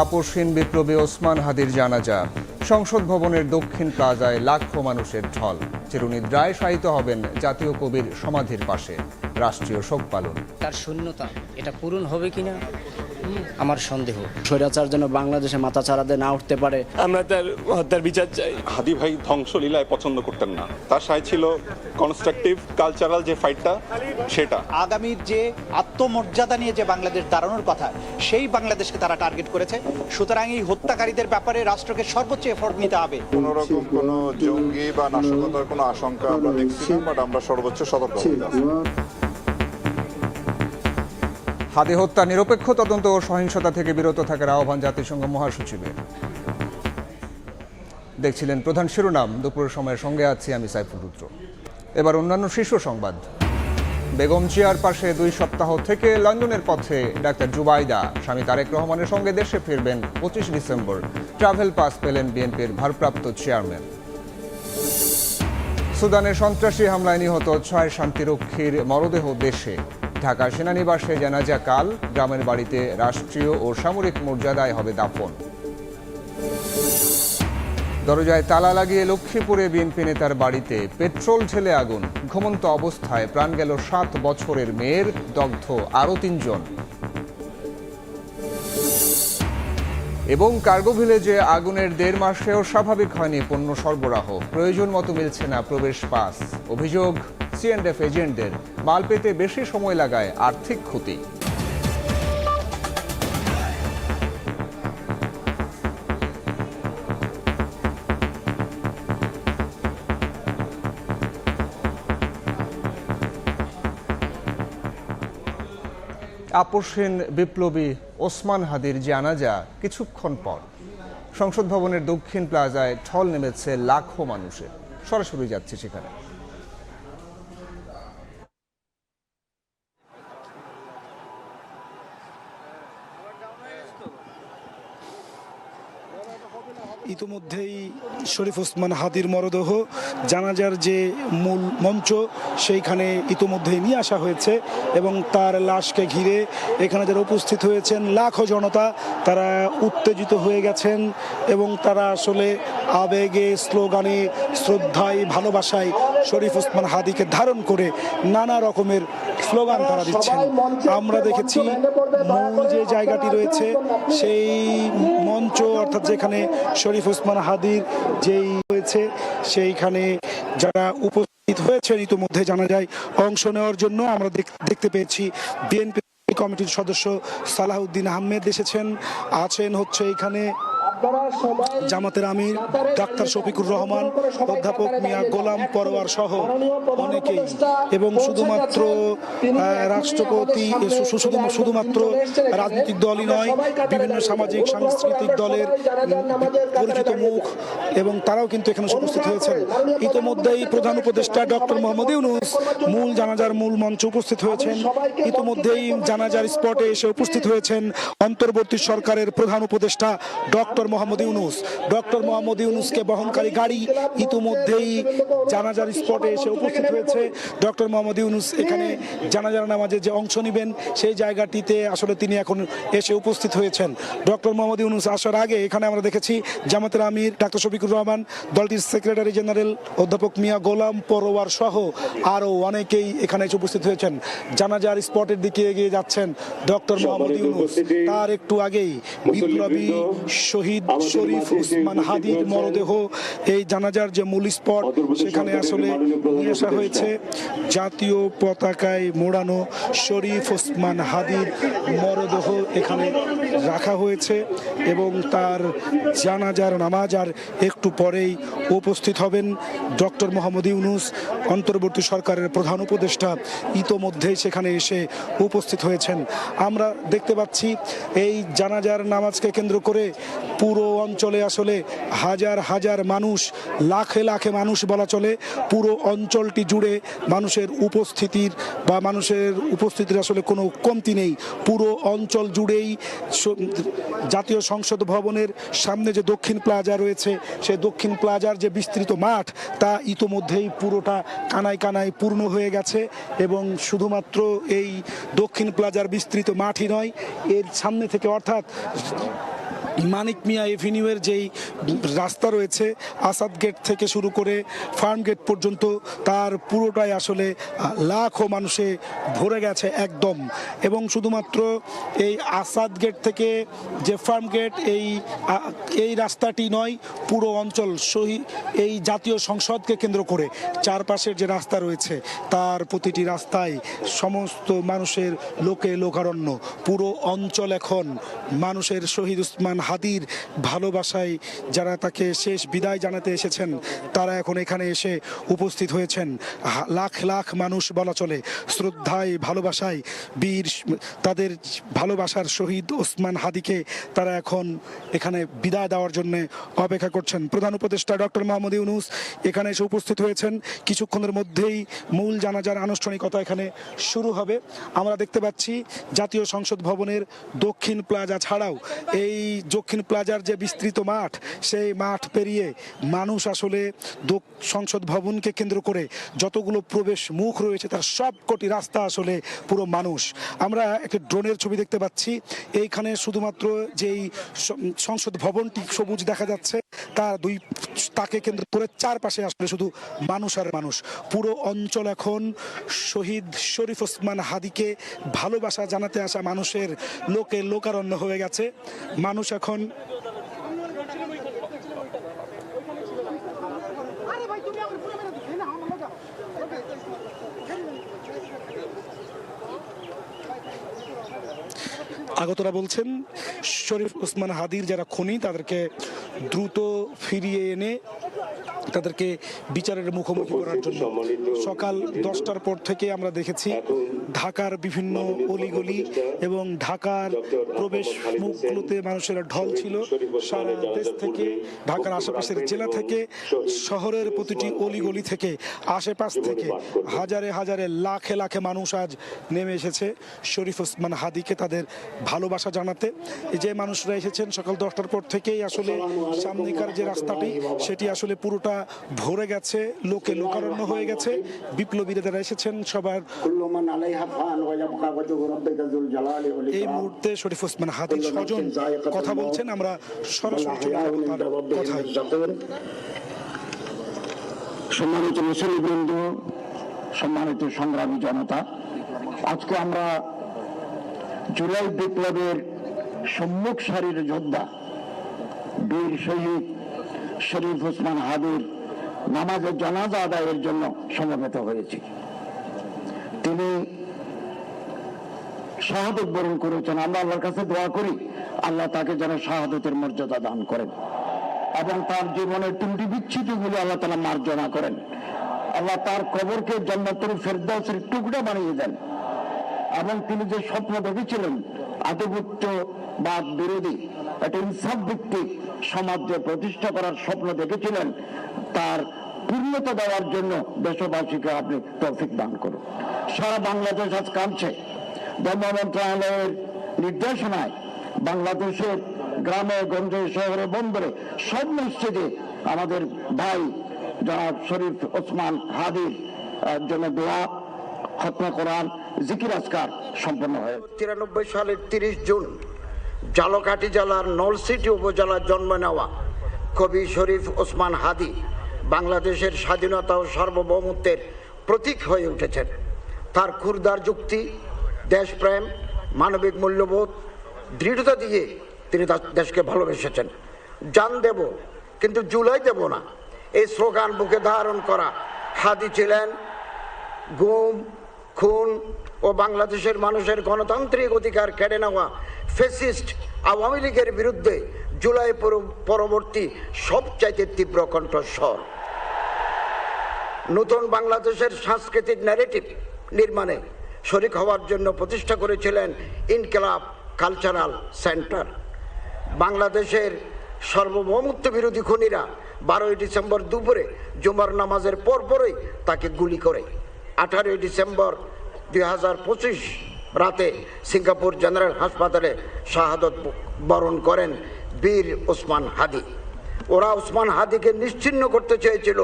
আপসহীন বিপ্লবী ওসমান হাদির জানাজা। সংসদ ভবনের দক্ষিণ প্লাজায় লাখো মানুষের ঢল। চিরনিদ্রায় শায়িত হবেন জাতীয় কবির সমাধির পাশে। রাষ্ট্রীয় শোক পালন। তার শূন্যতা এটা পূরণ হবে কিনা আমার সন্দেহ। স্বৈরাচার যেন বাংলাদেশে মাথা চাড়াতে না উঠতে পারে, আমরা তার হত্যার বিচার চাই। হাদি ভাই ধ্বংসলীলায় পছন্দ করতেন না, তার সাথে ছিল কনস্ট্রাকটিভ কালচারাল যে ফাইটটা, সেটা আগামীর যে আত্মমর্যাদা নিয়ে যে বাংলাদেশ দাঁড়ানোর কথা, সেই বাংলাদেশকে তারা টার্গেট করেছে। সুতরাং এই হত্যাকারীদের ব্যাপারে রাষ্ট্রকে সর্বোচ্চ এফোর্ট নিতে হবে। কোন রকম কোনো জঙ্গি বা নাশকতার কোনো আশঙ্কা আমরা দেখছি না, বাট আমরা সর্বোচ্চ সতর্ক আছি। হাদি হত্যা নিরপেক্ষ তদন্ত ও সহিংসতা থেকে বিরত থাকার আহ্বান জাতিসংঘ মহাসচিবের। দেখছিলেন প্রধান শিরোনাম। দুপুরের সময়ের সঙ্গে আছি আমি সাইফুল রুদ্র। এবার অন্যান্য শীর্ষ সংবাদ। বেগম জিয়ার পাশে 2 সপ্তাহ থেকে লন্ডনের পথে ডাক্তার জুবাইদা। স্বামী তারেক রহমানের সঙ্গে দেশে ফিরবেন 25 ডিসেম্বর। ট্রাভেল পাস পেলেন বিএনপির ভারপ্রাপ্ত চেয়ারম্যান। সুদানের সন্ত্রাসী হামলায় নিহত 6 শান্তিরক্ষীর মরদেহ দেশে। ঢাকা সেনানিবাসে জানাজা কাল। গ্রামের বাড়িতে রাষ্ট্রীয় ও সামরিক মর্যাদায় হবে দাফন। দরজায় তালা লাগিয়ে লক্ষ্মীপুরে বিএনপি নেতার বাড়িতে পেট্রোল ঢেলে আগুন। ঘুমন্ত অবস্থায় প্রাণ গেল 7 বছরের মেয়ের, দগ্ধ আরও 3 জন। এবং কার্গো ভিলেজে আগুনের 1.5 মাসেও স্বাভাবিক হয়নি পণ্য সরবরাহ। প্রয়োজন মতো মিলছে না প্রবেশ পাস। অভিযোগ C&F এজেন্টদের মাল পেতে বেশি সময় লাগায় আর্থিক ক্ষতি। আপসহীন বিপ্লবী ওসমান হাদির জানাজা কিছুক্ষণ পর। সংসদ ভবনের দক্ষিণ প্লাজায় ঢল নেমেছে লাখো মানুষের। সরাসরি যাচ্ছে সেখানে। ইতিমধ্যেই শরীফ ওসমান হাদির মরদেহ জানাজার যে মূল মঞ্চ সেইখানে ইতিমধ্যেই নিয়ে আসা হয়েছে এবং তার লাশকে ঘিরে এখানে যারা উপস্থিত হয়েছেন লাখো জনতা, তারা উত্তেজিত হয়ে গেছেন এবং তারা আসলে আবেগে, স্লোগানে, শ্রদ্ধায়, ভালোবাসায় শরীফ ওসমান হাদিকে ধারণ করে নানা রকমের স্লোগান তারা দিচ্ছেন। আমরা দেখেছি মূল যে জায়গাটি রয়েছে সেই মঞ্চ, অর্থাৎ যেখানে শরীফ ওসমান হাদির যেই রয়েছে সেইখানে যারা উপস্থিত হয়েছেন ইতিমধ্যে জানা যায় অংশ নেওয়ার জন্য আমরা দেখতে পেয়েছি বিএনপি কমিটির সদস্য সালাহউদ্দিন আহমেদ এসেছেন। আছেন হচ্ছে এখানে জামাতের আমির ডাক্তার শফিকুর রহমান, অধ্যাপক মিয়া গোলাম পরোয়ার সহ অনেকেই। এবং শুধুমাত্র রাষ্ট্রপতি, শুধুমাত্র রাজনৈতিক দলই নয়, বিভিন্ন সামাজিক সাংস্কৃতিক দলের পরিচিত মুখ এবং তারাও কিন্তু এখানে উপস্থিত হয়েছেন। ইতিমধ্যেই প্রধান উপদেষ্টা ডক্টর মোহাম্মদ ইউনূস মূল জানাজার মূল মঞ্চে উপস্থিত হয়েছেন। ইতিমধ্যেই জানাজার স্পটে এসে উপস্থিত হয়েছেন অন্তর্বর্তী সরকারের প্রধান উপদেষ্টা ডক্টর মোহাম্মদ ইউনূস। ডক্টর মোহাম্মদ ইউনূসকে বহনকারী গাড়ি ইতিমধ্যেই জানাজার স্পটে এসে উপস্থিত হয়েছে। ডক্টর মোহাম্মদ ইউনূস এখানে জানাজার নামাজে যে অংশ নেবেন সেই জায়গাটিতে আসলে তিনি এখন এসে উপস্থিত হয়েছেন। ডক্টর মোহাম্মদ ইউনূস আসার আগে এখানে আমরা দেখেছি জামাতের আমির ডাক্তার শফিকুর রহমান, দলটির সেক্রেটারি জেনারেল অধ্যাপক মিয়া গোলাম পরোয়ার সহ আরও অনেকেই এখানে এসে উপস্থিত হয়েছেন। জানাজার স্পটের দিকে এগিয়ে যাচ্ছেন ডক্টর মোহাম্মদ ইউনূস। তার একটু আগেই বিপ্লবী শহীদ শরীফ ওসমান হাদির মরদেহ এই জানাজার যে মূল স্পট সেখানে আসলে নিয়ে আসা হয়েছে। জাতীয় পতাকায় মোড়ানো শরীফ ওসমান হাদির মরদেহ এখানে রাখা হয়েছে এবং তার জানাজার নামাজ আর একটু পরেই উপস্থিত হবেন ডক্টর মোহাম্মদ ইউনূস, অন্তর্বর্তী সরকারের প্রধান উপদেষ্টা ইতোমধ্যেই সেখানে এসে উপস্থিত হয়েছেন। আমরা দেখতে পাচ্ছি এই জানাজার নামাজকে কেন্দ্র করে পুরো অঞ্চলে আসলে হাজার হাজার মানুষ, লাখে লাখে মানুষ বলা চলে, পুরো অঞ্চলটি জুড়ে মানুষের উপস্থিতির আসলে কোনো কমতি নেই। পুরো অঞ্চল জুড়েই জাতীয় সংসদ ভবনের সামনে যে দক্ষিণ প্লাজা রয়েছে, সেই দক্ষিণ প্লাজার যে বিস্তৃত মাঠ, তা ইতোমধ্যেই পুরোটা কানায় কানায় পূর্ণ হয়ে গেছে। এবং শুধুমাত্র এই দক্ষিণ প্লাজার বিস্তৃত মাঠই নয়, এর সামনে থেকে অর্থাৎ মানিক মিয়া এভিনিউয়ের যেই রাস্তা রয়েছে আসাদ গেট থেকে শুরু করে ফার্ম গেট পর্যন্ত, তার পুরোটাই আসলে লাখো মানুষে ভরে গেছে একদম। এবং শুধুমাত্র এই আসাদ গেট থেকে যে ফার্ম গেট, এই রাস্তাটি নয়, পুরো অঞ্চল এই জাতীয় সংসদকে কেন্দ্র করে চারপাশের যে রাস্তা রয়েছে, তার প্রতিটি রাস্তায় সমস্ত মানুষের লোকারণ্য। পুরো অঞ্চল এখন মানুষের শহীদ ওসমান হাদির ভালোবাসায়, যারা তাকে শেষ বিদায় জানাতে এসেছেন, তারা এখন এখানে এসে উপস্থিত হয়েছেন। লাখ লাখ মানুষ বলা চলে শ্রদ্ধায়, ভালোবাসায় তাদের ভালোবাসার শহীদ ওসমান হাদিকে তারা এখন এখানে বিদায় দেওয়ার জন্য অপেক্ষা করছেন। প্রধান উপদেষ্টা ডক্টর মোহাম্মদ ইউনূস এখানে এসে উপস্থিত হয়েছেন। কিছুক্ষণের মধ্যেই মূল জানাজার আনুষ্ঠানিকতা এখানে শুরু হবে। আমরা দেখতে পাচ্ছি জাতীয় সংসদ ভবনের দক্ষিণ প্লাজা ছাড়াও এই দক্ষিণ প্লাজার যে বিস্তৃত মাঠ, সেই মাঠ পেরিয়ে মানুষ আসলে সংসদ ভবনকে কেন্দ্র করে যতগুলো প্রবেশ মুখ রয়েছে, তার সবকটি রাস্তা আসলে পুরো মানুষ। আমরা একটা ড্রোনের ছবি দেখতে পাচ্ছি। এইখানে শুধুমাত্র যেই সংসদ ভবনটি সবুজ দেখা যাচ্ছে, তার তাকে কেন্দ্র করে চারপাশে আসলে শুধু মানুষ আর মানুষ। পুরো অঞ্চল এখন শহীদ শরীফ ওসমান হাদিকে ভালোবাসা জানাতে আসা মানুষের লোকারণ্য হয়ে গেছে। মানুষ এখন আগতরা বলছেন শরীফ ওসমান হাদির যারা খুনি, তাদেরকে দ্রুত ফিরিয়ে এনে তাদেরকে বিচারের মুখোমুখি করার জন্য সকাল 10টার পর থেকে আমরা দেখেছি ঢাকার বিভিন্ন অলিগলি এবং ঢাকার প্রবেশ মুখগুলোতে মানুষের ঢল ছিল। সারা দেশ থেকে, ঢাকার আশেপাশের জেলা থেকে, শহরের প্রতিটি অলিগলি থেকে, আশেপাশ থেকে হাজারে হাজারে লাখে লাখে মানুষ আজ নেমে এসেছে শরীফ ওসমান হাদিকে তাদের ভালোবাসা জানাতে। যে মানুষরা এসেছেন সকাল 10টার পর থেকেই আসলে সামনেকার যে রাস্তাটি, সেটি আসলে পুরোটা ভরে গেছে, লোকারণ্য হয়ে গেছে। বিপ্লবীরা যারা এসেছেন সবার এই মুহূর্তে শরীফ ওসমান হাদির স্বজন কথা বলছেন। আমরা সরাসরি কথায়। সম্মানিত মুসলিমবৃন্দ, সম্মানিত সংগ্রামী জনতা, আজকে আমরা জুলাই বিপ্লবের সম্মুখ সারির যোদ্ধা বীর শহীদ শরীফ ওসমান হাদির নামাজের জানাজা আদায়ের জন্য সমবেত হয়েছি। তিনি শাহাদত বরণ করেছেন। আমরা আল্লাহর কাছে দোয়া করি আল্লাহ তাকে যেন শাহাদতের মর্যাদা দান করেন এবং তার জীবনের 3টি বিচ্ছিতিগুলি আল্লাহ তাআলা মার্জনা করেন। আল্লাহ তার কবরকে জান্নাতুল ফেরদাউসের টুকরা বানিয়ে দেন এবং তিনি যে স্বপ্ন দেখেছিলেন আধিপত্যবাদ বিরোধী একটা ইনসাফ ভিত্তিক সমাজ প্রতিষ্ঠা করার স্বপ্ন দেখেছিলেন, তার পূর্ণতা দেওয়ার জন্য দেশবাসীকে আপনি তৌফিক দান করুন। সারা বাংলাদেশ আজ কাঁদছে। ধর্ম মন্ত্রণালয়ের নির্দেশনায় বাংলাদেশের গ্রামে গঞ্জে শহরে বন্দরে সব মসজিদে আমাদের ভাই জনাব শরীফ ওসমান হাদির জন্য দোয়া, খতমে কোরআন, জিকির আজকার সম্পন্ন হয়। 93 সালের 30 জুন ঝালকাঠি জেলার নলছিটি উপজেলার জন্ম নেওয়া কবি শরীফ ওসমান হাদি বাংলাদেশের স্বাধীনতা ও সার্বভৌমত্বের প্রতীক হয়ে উঠেছেন। তার ক্ষুরদার যুক্তি, দেশপ্রেম, মানবিক মূল্যবোধ, দৃঢ়তা দিয়ে তিনি দেশকে ভালোবেসেছেন। জান দেব কিন্তু জুলাই দেব না, এই স্লোগান বুকে ধারণ করা হাদি ছিলেন গুম, খুন ও বাংলাদেশের মানুষের গণতান্ত্রিক অধিকার কেড়ে নেওয়া ফ্যাসিস্ট আওয়ামী লীগের বিরুদ্ধে জুলাই পরবর্তী সবচাইতে তীব্র কণ্ঠস্বর। নতুন বাংলাদেশের সাংস্কৃতিক ন্যারেটিভ নির্মাণে শরিক হওয়ার জন্য প্রতিষ্ঠা করেছিলেন ইনকিলাব কালচারাল সেন্টার। বাংলাদেশের সার্বভৌমত্ব বিরোধী খুনিরা 12ই ডিসেম্বর দুপুরে জুমার নামাজের পরপরই তাকে গুলি করে। 18ই ডিসেম্বর 2025 রাতে সিঙ্গাপুর জেনারেল হাসপাতালে শাহাদত বরণ করেন বীর ওসমান হাদি। ওরা ওসমান হাদিকে নিশ্চিহ্ন করতে চেয়েছিল,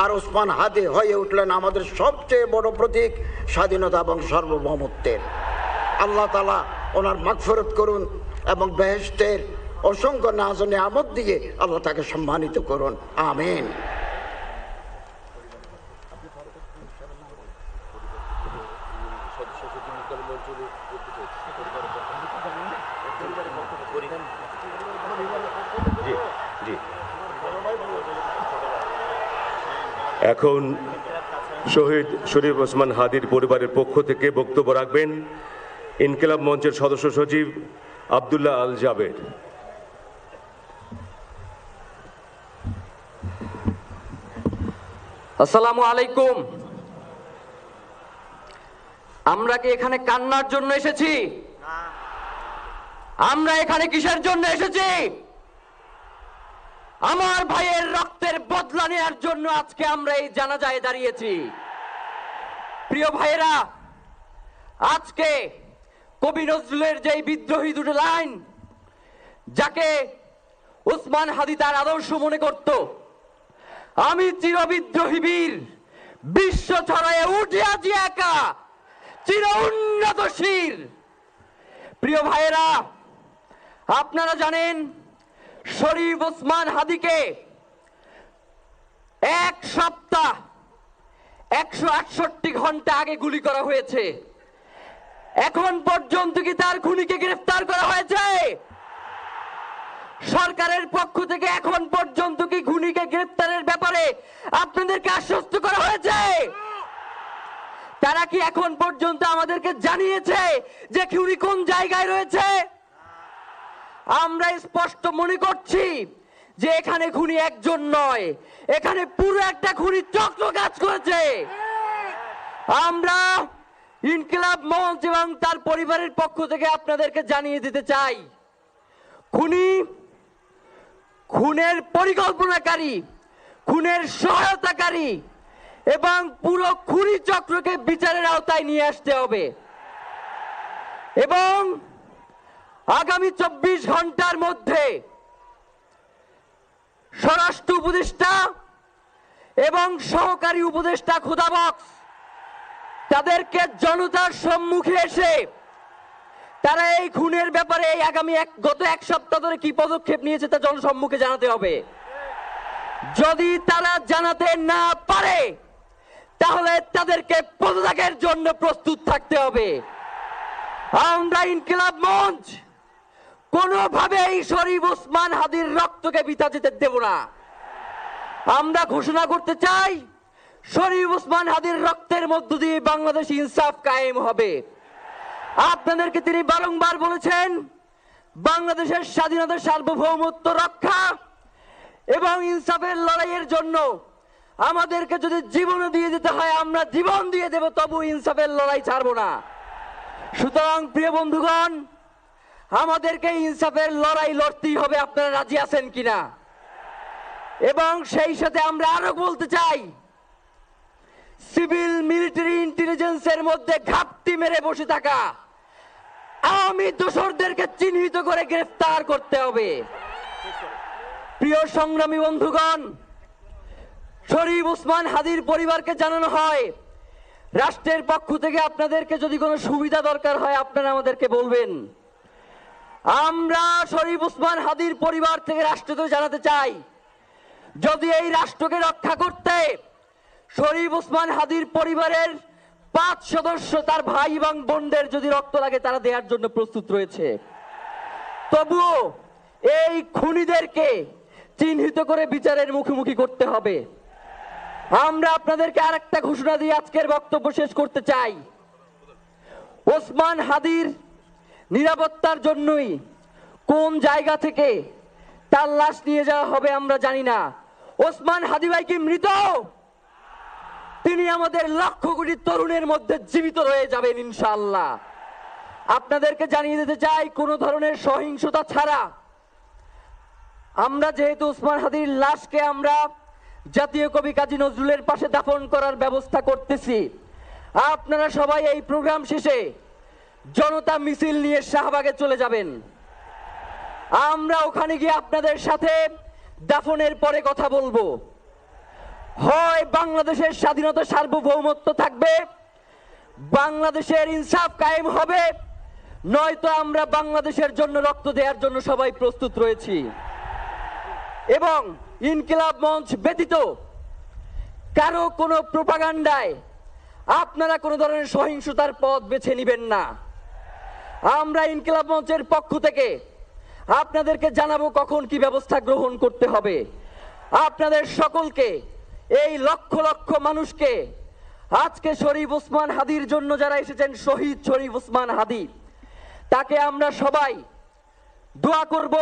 আর ওসমান হাদি হয়ে উঠলেন আমাদের সবচেয়ে বড় প্রতীক স্বাধীনতা এবং সার্বভৌমত্বের। আল্লাহ তাআলা ওনার মাগফিরাত করুন এবং বেহেশতের অসংখ্য নাজ ও নিয়ামত দিয়ে আল্লাহ তাকে সম্মানিত করুন, আমিন। এখন শহীদ শরীফ ওসমান হাদির পরিবারের পক্ষ থেকে বক্তব্য রাখবেন ইনকিলাব মঞ্চের সদস্য সচিব আব্দুল্লাহ আল জাবের। আসসালামু আলাইকুম। আমরা কি এখানে কান্নার জন্য এসেছি? আমরা এখানে কিসের জন্য এসেছি? আমার ভাইয়ের রক্তের বদলা নেওয়ার জন্য আজকে আমরা এই জানাজায় দাঁড়িয়েছি। প্রিয় ভাইয়েরা, আজকে কবি নজরুলের যেই বিদ্রোহী দুটো লাইন, যাকে ওসমান হাদি তার আদর্শ মনে করত, আমি চিরবিদ্রোহী বীর, বিশ্ব ছড়ায় উঠে আজি একা, চির উন্নত শির। প্রিয় ভাইয়েরা, আপনারা জানেন শরীফ ওসমান হাদিকে এক সপ্তাহ 168 ঘন্টা আগে গুলি করা হয়েছে। এখন পর্যন্ত কি তার খুনিকে গ্রেফতার করা হয়েছে? সরকারের পক্ষ থেকে এখন পর্যন্ত কি খুনিকে গ্রেফতারের ব্যাপারে আপনাদেরকে আশ্বস্ত করা হয়েছে? তারা কি এখন পর্যন্ত আমাদেরকে জানিয়েছে যে খুনি কোন জায়গায় রয়েছে? আমরা স্পষ্ট মনে করছি যে এখানে খুনি একজন নয়, এখানে পুরো একটা খুনি চক্র কাজ করেছে। আমরা ইনকিলাব মঞ্চ এবং তার পরিবারের পক্ষ থেকে আপনাদেরকে জানিয়ে দিতে চাই, খুনের পরিকল্পনাকারী, খুনের সহায়তাকারী এবং পুরো খুনি চক্রকে বিচারের আওতায় নিয়ে আসতে হবে এবং আগামী 24 ঘন্টার মধ্যে স্বরাষ্ট্র উপদেষ্টা এবং সহকারী উপদেষ্টা খোদাবক্স তাদেরকে জনতার সম্মুখে এসে তারা এই খুনের ব্যাপারে গত এক সপ্তাহ ধরে কি পদক্ষেপ নিয়েছে তা জনসম্মুখে জানাতে হবে। যদি তারা জানাতে না পারে তাহলে তাদেরকে পদত্যাগের জন্য প্রস্তুত থাকতে হবে। আমরা ইনকিলাব মঞ্চ কোনোভাবেই শরীফ ওসমান হাদির রক্তকে বৃথা যেতে দেব না। আমরা ঘোষণা করতে চাই, শরীফ ওসমান হাদির রক্তের মধ্য দিয়ে বাংলাদেশ ইনসাফ কায়েম হবে। আপনাদেরকে তিনি বারংবার বলেছেন, বাংলাদেশের স্বাধীনতা সার্বভৌমত্ব রক্ষা এবং ইনসাফের লড়াইয়ের জন্য আমাদেরকে যদি জীবন দিয়ে দিতে হয় আমরা জীবন দিয়ে দেব, তবু ইনসাফের লড়াই ছাড়বো না। সুতরাং প্রিয় বন্ধুগণ, আমাদেরকে ইনসাফের লড়াই লড়তেই হবে। আপনারা রাজি আছেন কিনা? এবং সেই সাথে আমরা আরো বলতে চাই, সিভিল মিলিটারি ইন্টেলিজেন্সের মধ্যে ঘাপটি মেরে বসে থাকা আওয়ামী দোসরদেরকে চিহ্নিত করে গ্রেফতার করতে হবে। প্রিয় সংগ্রামী বন্ধুগণ, শরীফ ওসমান হাদির পরিবারকে জানানো হয়, রাষ্ট্রের পক্ষ থেকে আপনাদেরকে যদি কোনো সুবিধা দরকার হয় আপনারা আমাদেরকে বলবেন। আমরা শরীফ ওসমান হাদির পরিবার থেকে রাষ্ট্রকে জানাতে চাই, যদি এই রাষ্ট্রকে রক্ষা করতে শরীফ ওসমান হাদির পরিবারের 5 সদস্য তার ভাই এবং বোনদের যদি রক্ত লাগে তারা দেওয়ার জন্য প্রস্তুত রয়েছে, তবুও এই খুনিদেরকে চিহ্নিত করে বিচারের মুখোমুখি করতে হবে। আমরা আপনাদেরকে আরেকটা ঘোষণা দিয়ে আজকের বক্তব্য শেষ করতে চাই, ওসমান হাদির নিরাপত্তার জন্যই কোন জায়গা থেকে তার লাশ নিয়ে যাওয়া হবে আমরা জানি না। ওসমান হাদি ভাই কি মৃত? তিনি আমাদের লক্ষ কোটি তরুণের মধ্যে জীবিত রয়ে যাবেন ইনশাআল্লাহ। আপনাদেরকে জানিয়ে দিতে চাই, কোনো ধরনের সহিংসতা ছাড়া আমরা যেহেতু ওসমান হাদির লাশকে আমরা জাতীয় কবি কাজী নজরুলের পাশে দাফন করার ব্যবস্থা করতেছি, আপনারা সবাই এই প্রোগ্রাম শেষে জনতা মিছিল নিয়ে শাহবাগে চলে যাবেন। আমরা ওখানে গিয়ে আপনাদের সাথে দাফনের পরে কথা বলবো। হয় বাংলাদেশের স্বাধীনতা সার্বভৌমত্ব থাকবে, বাংলাদেশের ইনসাফ কায়েম হবে, নয়তো আমরা বাংলাদেশের জন্য রক্ত দেওয়ার জন্য সবাই প্রস্তুত রয়েছি। এবং ইনকিলাব মঞ্চ ব্যতীত কারো কোনো প্রোপাগান্ডায় আপনারা কোনো ধরনের সহিংসতার পথ বেছে নেবেন না। আমরা ইনকিলাব মঞ্চের পক্ষ থেকে আপনাদেরকে জানাবো কখন কি ব্যবস্থা গ্রহণ করতে হবে। আপনাদের সকলকে, এই লক্ষ লক্ষ মানুষকে, আজকে শরীফ ওসমান হাদির জন্য যারা এসেছেন, শহীদ শরীফ ওসমান হাদি, তাকে আমরা সবাই দোয়া করব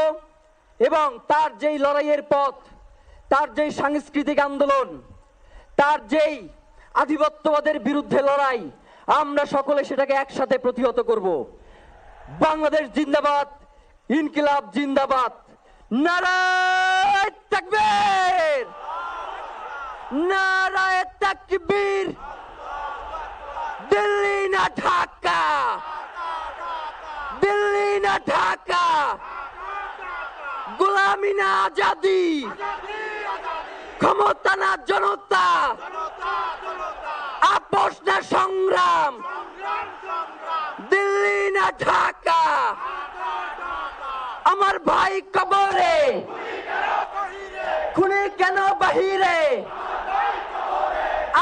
এবং তার যেই লড়াইয়ের পথ, তার যেই সাংস্কৃতিক আন্দোলন, তার যেই আধিপত্যবাদের বিরুদ্ধে লড়াই, আমরা সকলে সেটাকে একসাথে প্রতিহত করব। বাংলাদেশ জিন্দাবাদ, ইনকিলাব জিন্দাবাদ, নারায়ে তাকবীর, নারায়ে তাকবীর, দিল্লি না ঢাকা, দিল্লি না ঢাকা, গোলামি না আজাদি, ক্ষমতা না জনতা, আপোষ না সংগ্রাম, দিল্লি না ঢাকা। আমার ভাই কবরে, খুনি কেন বাহিরে,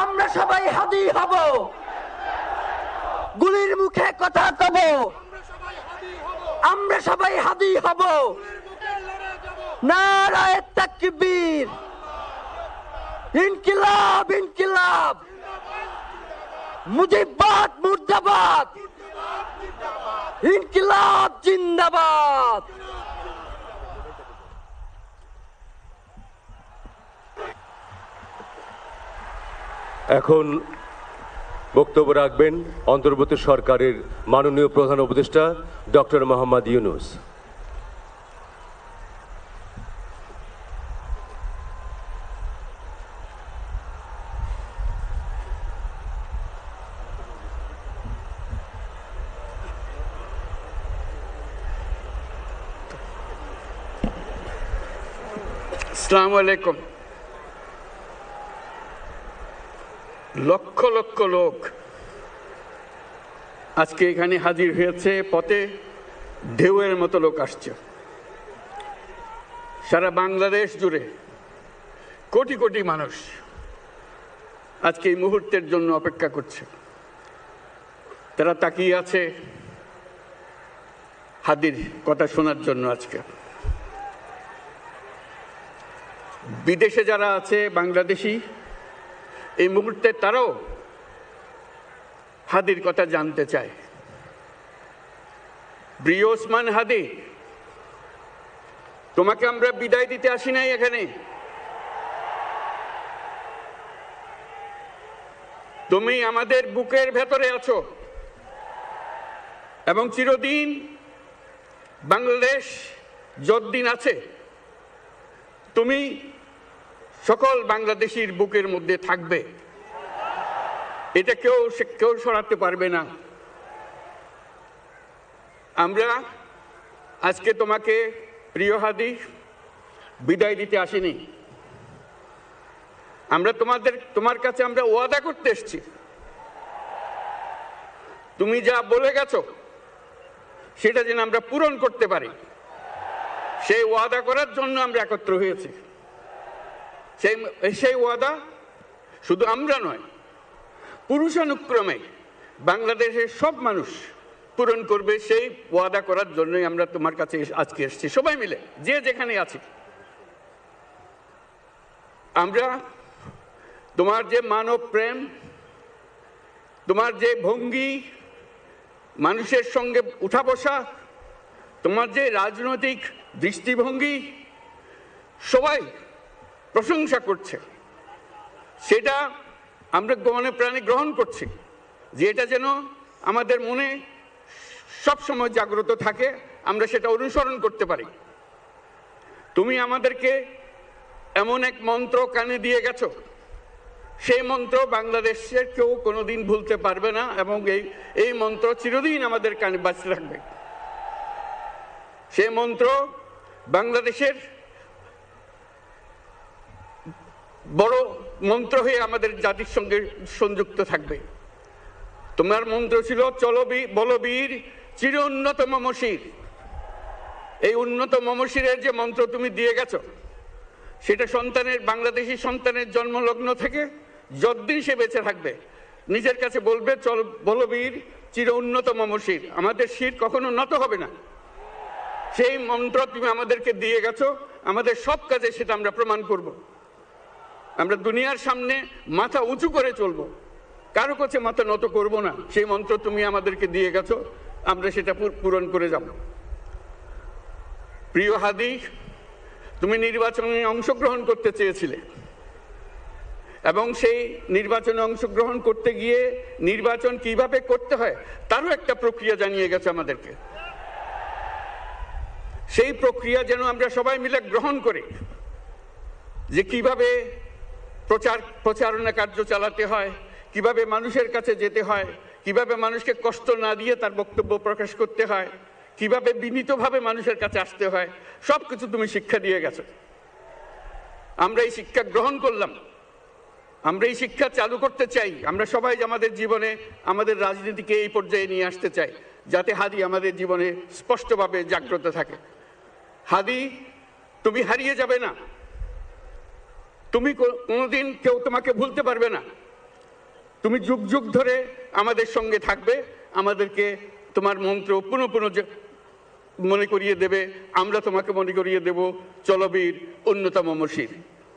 আমরা সবাই হাদি হব, গুলির মুখে কথা কব, আমরা সবাই হাদি হব। নারায়ে তাকবীর, ইনকিলাব ইনকিলাব, মুজিবাদ মুর্দাবাদ, ইনকিলাব জিন্দাবাদ। এখন বক্তব্য রাখবেন অন্তর্বর্তী সরকারের মাননীয় প্রধান উপদেষ্টা ডক্টর মোহাম্মদ ইউনূস। আসসালামু আলাইকুম। লক্ষ লক্ষ লোক আজকে এখানে হাজির হয়েছে, পথে ঢেউয়ের মতো লোক আসছে। সারা বাংলাদেশ জুড়ে কোটি কোটি মানুষ আজকে এই মুহূর্তের জন্য অপেক্ষা করছে। তারা তাকিয়ে আছে হাদির কথা শোনার জন্য। আজকে বিদেশে যারা আছে বাংলাদেশি, এই মুহূর্তে তারাও হাদির কথা জানতে চায়। প্রিয় ওসমান হাদি, তোমাকে আমরা বিদায় দিতে আসি নাই এখানে। তুমি আমাদের বুকের ভেতরে আছো এবং চিরদিন বাংলাদেশ যতদিন আছে তুমি সকল বাংলাদেশির বুকের মধ্যে থাকবে। এটা কেউ সরাতে পারবে না। আমরা আজকে তোমাকে প্রিয় হাদি বিদায় দিতে আসিনি। আমরা তোমার কাছে আমরা ওয়াদা করতে এসেছি। তুমি যা বলে গেছো সেটা যেন আমরা পূরণ করতে পারি, সেই ওয়াদা করার জন্য আমরা একত্র হয়েছি। সেই ওয়াদা শুধু আমরা নয়, পুরুষানুক্রমে বাংলাদেশের সব মানুষ পূরণ করবে। সেই ওয়াদা করার জন্যই আমরা তোমার কাছে আজকে এসেছি, সবাই মিলে যে যেখানে আছি। আমরা তোমার যে মানব প্রেম, তোমার যে ভঙ্গি, মানুষের সঙ্গে উঠা বসা, তোমার যে রাজনৈতিক দৃষ্টিভঙ্গি, সবাই প্রশংসা করছে। সেটা আমরা মনে প্রাণে গ্রহণ করছি, যে এটা যেন আমাদের মনে সব সময় জাগ্রত থাকে, আমরা সেটা অনুসরণ করতে পারি। তুমি আমাদেরকে এমন এক মন্ত্র কানে দিয়ে গেছো, সেই মন্ত্র বাংলাদেশের কেউ কোনোদিন ভুলতে পারবে না, এবং এই মন্ত্র চিরদিন আমাদের কানে বাঁচতে থাকবে। সেই মন্ত্র বাংলাদেশের বড় মন্ত্র হয়ে আমাদের জাতির সঙ্গে সংযুক্ত থাকবে। তোমার মন্ত্র ছিল চলো বলবীর চির উন্নত মমশির। এই উন্নত মমশিরের যে মন্ত্র তুমি দিয়ে গেছো, সেটা বাংলাদেশি সন্তানের জন্মলগ্ন থেকে যতদিন সে বেঁচে থাকবে নিজের কাছে বলবে চল বলবীর চির উন্নত মমশির, আমাদের শির কখনো নত হবে না। সেই মন্ত্র তুমি আমাদেরকে দিয়ে গেছো, আমাদের সব কাজে সেটা আমরা প্রমাণ করব। আমরা দুনিয়ার সামনে মাথা উঁচু করে চলবো, কারো কাছে মাথা নত করব না। সেই মন্ত্র তুমি আমাদেরকে দিয়ে গেছো, আমরা সেটা পূরণ করে যাব। প্রিয় হাদি, তুমি নির্বাচনে অংশগ্রহণ করতে চেয়েছিলে, এবং সেই নির্বাচনে অংশগ্রহণ করতে গিয়ে নির্বাচন কিভাবে করতে হয় তারও একটা প্রক্রিয়া জানিয়ে গেছে আমাদেরকে। সেই প্রক্রিয়া যেন আমরা সবাই মিলে গ্রহণ করি, যে কিভাবে প্রচারণা কার্য চালাতে হয়, কিভাবে মানুষের কাছে যেতে হয়, কিভাবে মানুষকে কষ্ট না দিয়ে তার বক্তব্য প্রকাশ করতে হয়, কিভাবে বিনীতভাবে মানুষের কাছে আসতে হয়, সব কিছু তুমি শিক্ষা দিয়ে গেছো। আমরা এই শিক্ষা গ্রহণ করলাম, আমরা এই শিক্ষা চালু করতে চাই। আমরা সবাই আমাদের জীবনে আমাদের রাজনীতিকে এই পর্যায়ে নিয়ে আসতে চাই, যাতে হাদি আমাদের জীবনে স্পষ্টভাবে জাগ্রত থাকে। হাদি, তুমি হারিয়ে যাবে না, তুমি কোনোদিন কেউ তোমাকে ভুলতে পারবে না। তুমি যুগ যুগ ধরে আমাদের সঙ্গে থাকবে, আমাদেরকে তোমার মন্ত্র পুনঃ পুনঃ মনে করিয়ে দেবে, আমরা তোমাকে মনে করিয়ে দেব চলবীর উন্নত মমশির।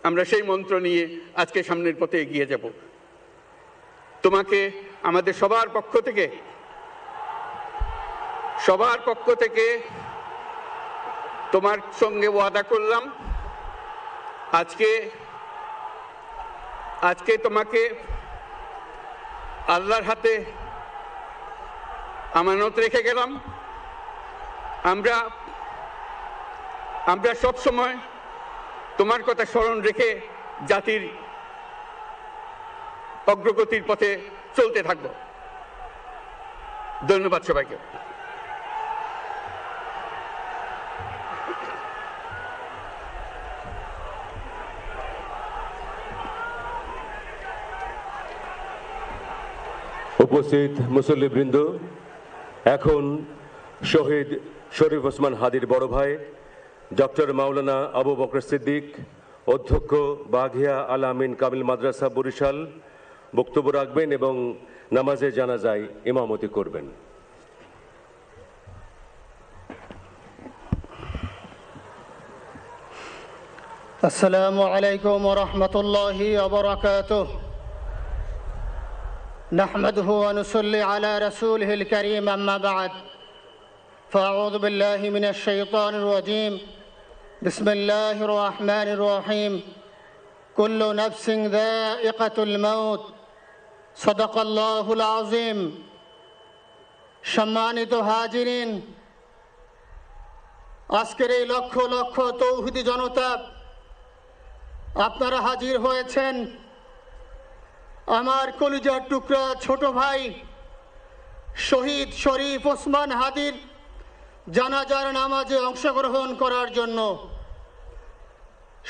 আমরা সেই মন্ত্র নিয়ে আজকে সামনের পথে এগিয়ে যাব। তোমাকে আমাদের সবার পক্ষ থেকে তোমার সঙ্গে ওয়াদা করলাম, আজকে তোমাকে আল্লাহর হাতে আমানত রেখে গেলাম। আমরা সব সময় তোমার কথা স্মরণ রেখে জাতির অগ্রগতির পথে চলতে থাকব। ধন্যবাদ সবাইকে। উপস্থিত মুসল্লিবৃন্দ, এখন শহীদ শরীফ ওসমান হাদির বড় ভাই ডক্টর মাওলানা আবু বকর সিদ্দিক, অধ্যক্ষ বাঘিয়া আল আমিন কামিল মাদ্রাসা বরিশাল, বক্তব্য রাখবেন এবং নামাজে জানাজায় ইমামতি করবেন। আসসালামু আলাইকুম ওয়া রাহমাতুল্লাহি ওয়া বারাকাতুহু। নাহমাদুহু ওয়া নুসাল্লি আলা রাসূলিহিল কারীম, আম্মা বা'দ। ফাআউযু বিল্লাহি মিনাশ শাইতানির রাজীম। বিসমিল্লাহির রহমানির রহিম। কুল্লু নাফসিন যায়িকাতুল মাউত। সাদাকাল্লাহুল আযীম। সম্মানিত হাজিরিন, আজকের এই লক্ষ লক্ষ তৌহিদি জনতা, আপনারা হাজির হয়েছেন আমার কলিজার টুকরা ছোট ভাই শহীদ শরীফ ওসমান হাদির জানাজার নামাজে অংশগ্রহণ করার জন্য।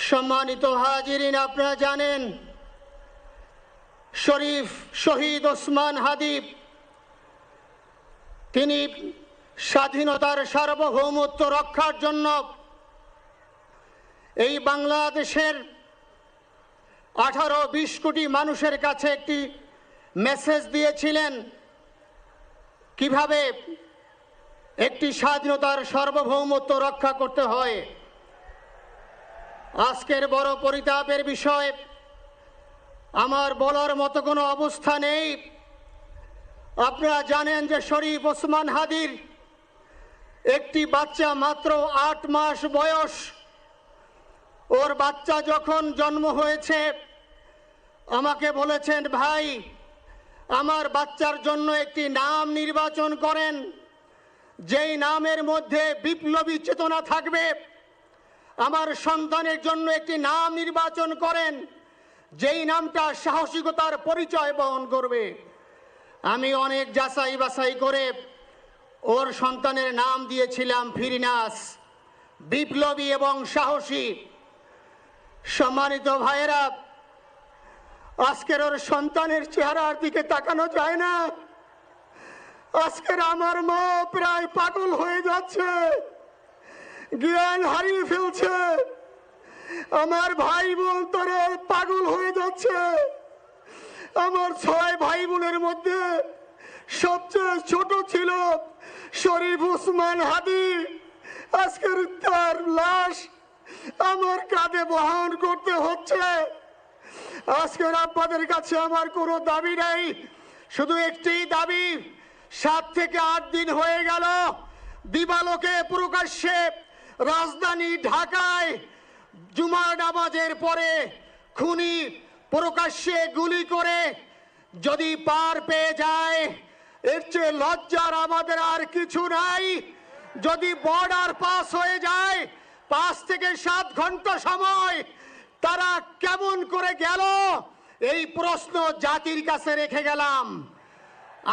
সম্মানিত হাজিরিন, আপনারা জানেন শহীদ ওসমান হাদি তিনি স্বাধীনতার সার্বভৌমত্ব রক্ষার জন্য এই বাংলাদেশের 18-20 কোটি মানুষের কাছে একটি মেসেজ দিয়েছিলেন, কিভাবে একটি স্বাধীনতার সার্বভৌমত্ব রক্ষা করতে হয়। আজকের বড় পরিতাপের বিষয়, আমার বলার মতো কোনো অবস্থা নেই। আপনারা জানেন যে শরীফ ওসমান হাদির একটি বাচ্চা মাত্র 8 মাস বয়স। ওর বাচ্চা যখন জন্ম হয়েছে আমাকে বলেছেন, ভাই আমার বাচ্চার জন্য একটি নাম নির্বাচন করেন, যেই নামের মধ্যে বিপ্লবী চেতনা থাকবে, আমার সন্তানের জন্য একটি নাম নির্বাচন করেন, যেই নামটা সাহসিকতার পরিচয় বহন করবে। আমি অনেক যাচাই বাছাই করে ওর সন্তানের নাম দিয়েছিলাম ফিরিনাস, বিপ্লবী এবং সাহসী। সম্মানিত ভাইয়েরা, আজকের ওর সন্তানের চেহারার দিকে তাকানো যায় না। আজকের আমার মা প্রায় পাগল হয়ে যাচ্ছে, জ্ঞান হারিয়ে ফেলছে। আমার ভাই বোন তারা পাগল হয়ে যাচ্ছে। আমার 6 ভাই বোনের মধ্যে সবচেয়ে ছোট ছিল শরীফ ওসমান হাদি। আজকের তার লাশ আমার কাঁধে বহন করতে হচ্ছে। আজকের আপনাদের কাছে আমার কোনো দাবি নাই, শুধু একটি দাবি। 7 থেকে 8 দিন হয়ে গেল দিবালোকে প্রকাশ্যে রাজধানী ঢাকায় জুমার নামাজের পরে খুনি প্রকাশ্যে গুলি করে যদি পার পেয়ে যায়, এর চেয়ে লজ্জার আমাদের আর কিছু নাই। যদি বর্ডার পাস হয়ে যায়, 5 থেকে 7 ঘন্টা সময় তারা কেমন করে গেল, এই প্রশ্ন জাতির কাছে রেখে গেলাম।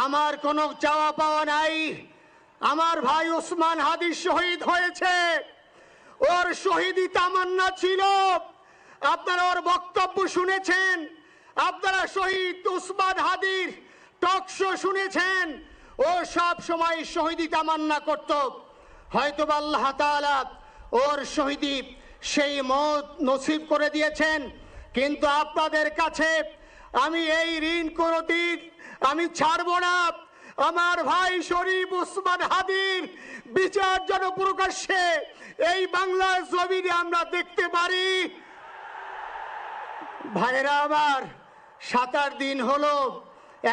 আমার কোনো চাওয়া পাওয়া নাই। আমার ভাই ওসমান হাদি শহীদ হয়েছে, ওর শহীদি তামান্না ছিল। আপনারা ওর বক্তব্য শুনেছেন, আপনারা শহীদ ওসমান হাদির টক শো শুনেছেন। ও সব সময় শহীদি তামান্না করত। হয়তো আল্লাহ তাআলা ওর শহীদি সেই মত নসিব করে দিয়েছেন। কিন্তু আপনাদের কাছে আমি এই ঋণ কোনদিন আমি ছাড়ব না। আমার ভাই শরীফ ওসমান হাদির বিচার যেন প্রকাশ্যে এই বাংলার জমিনে আমরা দেখতে পারি। ভাইরা আমার, 7-8 দিন হলো,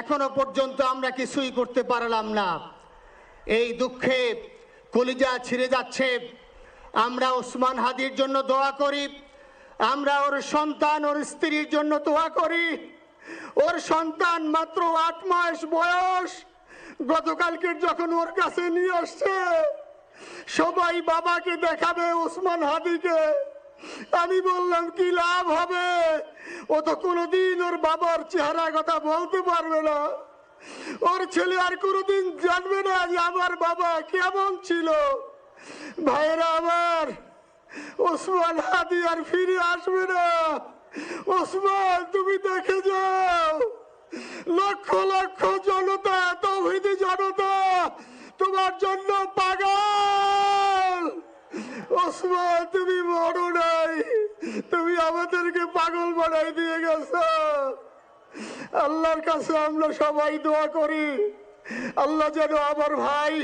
এখনো পর্যন্ত আমরা কিছুই করতে পারলাম না। এই দুঃখে কলিজা ছিঁড়ে যাচ্ছে। আমরা ওসমান হাদির জন্য দোয়া করি, আমরা ওর সন্তান ওর স্ত্রীর জন্য দোয়া করি। ওর সন্তান মাত্র 8 মাস বয়স। গতকালকে যখন ওর কাছে নিয়ে আসছে, সবাই বাবাকে দেখাবে ওসমান হাদিকে। আমি বললাম কি লাভ হবে, ও তো কোনোদিন ওর বাবার চেহারা কথা বলতে পারবে না। ওর ছেলে আর কোনোদিন জানবে না যে আমার বাবা কেমন ছিল। ভাইরা আমার, ওসমান হাদি আর ফিরে আসবে না। ওসমান, তুমি দেখে যাও, লক্ষ লক্ষ জনতা, তৌহিদি জনতা তোমার জন্য পাগল। ওসমান, তুমি মরো নাই, তুমি আমাদেরকে পাগল বানাই দিয়ে গেছো। আল্লাহর কাছে আমরা সবাই দোয়া করি, আল্লাহ যেন আমার ভাই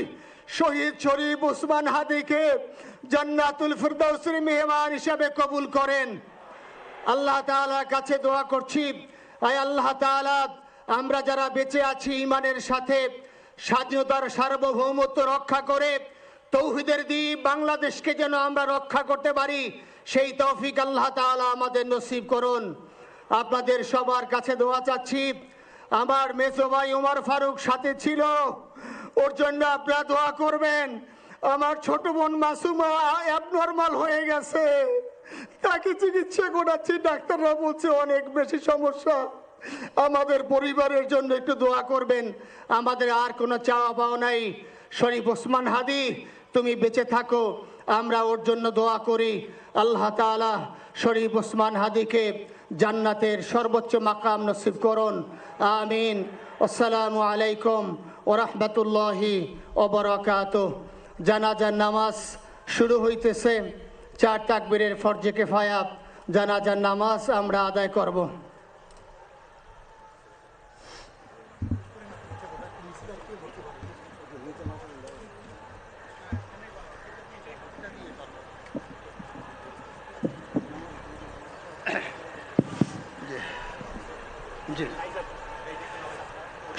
শহীদ শরীফ ওসমান হাদিকে জান্নাতুল ফিরদাউসের মেহমান হিসেবে কবুল করেন। আল্লাহ তাআলার কাছে দোয়া করছি, আয় আল্লাহ তাআলা, আমরা যারা বেঁচে আছি ঈমানের সাথে, স্বাধীনতার সার্বভৌমত্ব রক্ষা করে তৌহিদের দ্বীপ বাংলাদেশকে যেন আমরা রক্ষা করতে পারি, সেই তৌফিক আল্লাহ তাআলা আমাদের নসিব করুন। আপনাদের সবার কাছে দোয়া চাচ্ছি। আমার মেজো ভাই ওমর ফারুক সাথে ছিল, ওর জন্য আপনারা দোয়া করবেন। আমার ছোট বোন মাসুমা অ্যাবনর্মাল হয়ে গেছে, তাকে চিকিৎসা করাচ্ছি, ডাক্তাররা বলছে অনেক বেশি সমস্যা। আমাদের পরিবারের জন্য একটু দোয়া করবেন। আমাদের আর কোনো চাওয়া পাওয়া নাই। শরীফ ওসমান হাদি, তুমি বেঁচে থাকো, আমরা ওর জন্য দোয়া করি। আল্লাহ তাআলা শরীফ ওসমান হাদিকে জান্নাতের সর্বোচ্চ মাকাম নসিব করুন। আমিন। আসসালামু আলাইকুম ওয়া রাহমাতুল্লাহি ওয়া বারাকাতুহু। জানাজার নামাজ শুরু হইতেছে। 4 তাকবীরের ফরজে কিফায়া জানাজার নামাজ আমরা আদায় করব।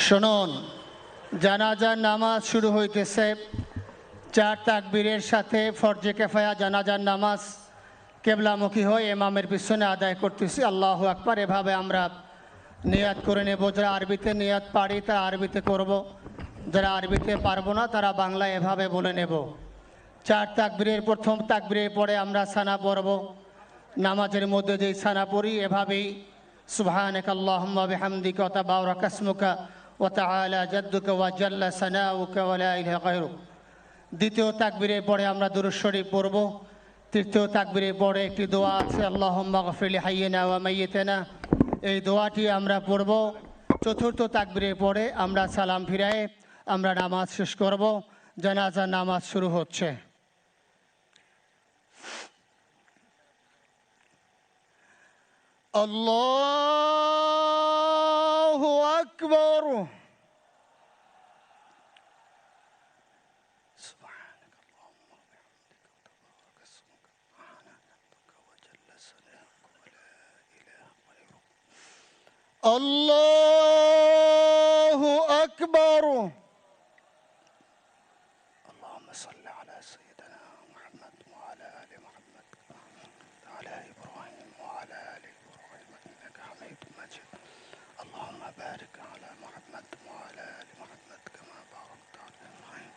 শুনুন, জানাজার নামাজ শুরু হইতেছে। 4 তাকবীরের সাথে ফরজে কিফায়া জানাজার নামাজ কেবলামুখী হয়ে ইমামের পিছনে আদায় করতেছি। আল্লাহু আকবার। এভাবে আমরা নিয়াত করে নেব। যারা আরবিতে নিয়াত পারি তারা আরবিতে করব, যারা আরবিতে পারবো না তারা বাংলায় এভাবে বলে নেব। 4 তাকবীরের প্রথম তাকবীরের পরে আমরা সানা পড়ব। নামাজের মধ্যে যে সানা পড়ি এভাবেই সুবহানাকা আল্লাহুম্মা বিহামদিকা ওয়া তাবারাকা ইসমুকা ওয়া তাআলা জাদ্দুকা ওয়া জাল্লা সানাউকা ওয়া লা ইলাহা গায়রুক। দ্বিতীয় তাকবীরের পরে আমরা দুরূদ শরীফ পড়ব। তৃতীয় তাকবীরের পরে একটি দোয়া আছে, আল্লাহুম্মা গফির লিহাইয়িনা ওয়া মাইয়িতিনা, এই দোয়াটি আমরা পড়ব। চতুর্থ তাকবীরের পরে আমরা সালাম ফিরায়ে আমরা নামাজ শেষ করব। জানাজার নামাজ শুরু হচ্ছে। আল্লাহু আকবার। আল্লাহু আকবার। اللهم صل على سيدنا محمد وعلى ال محمد وعلى ابراهيم وعلى ال ابراهيم انك حميد مجيد. اللهم بارك على محمد وعلى ال محمد كما باركت على ابراهيم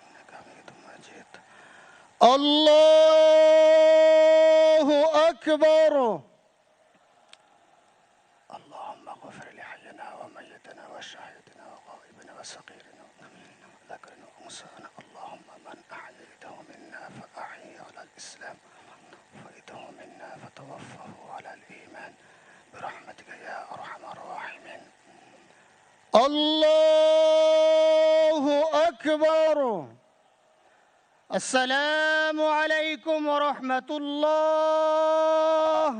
انك حميد مجيد. الله اكبر. اللهم اغفر لحينا وميتنا وشاهدنا وغائبنا وصغيرنا ذكرنا وانثانا. اللهم من احييته منا فاحيه على الاسلام وفيته منا فتوفه على الايمان برحمتك يا ارحم الراحمين. الله اكبر. السلام عليكم ورحمه الله.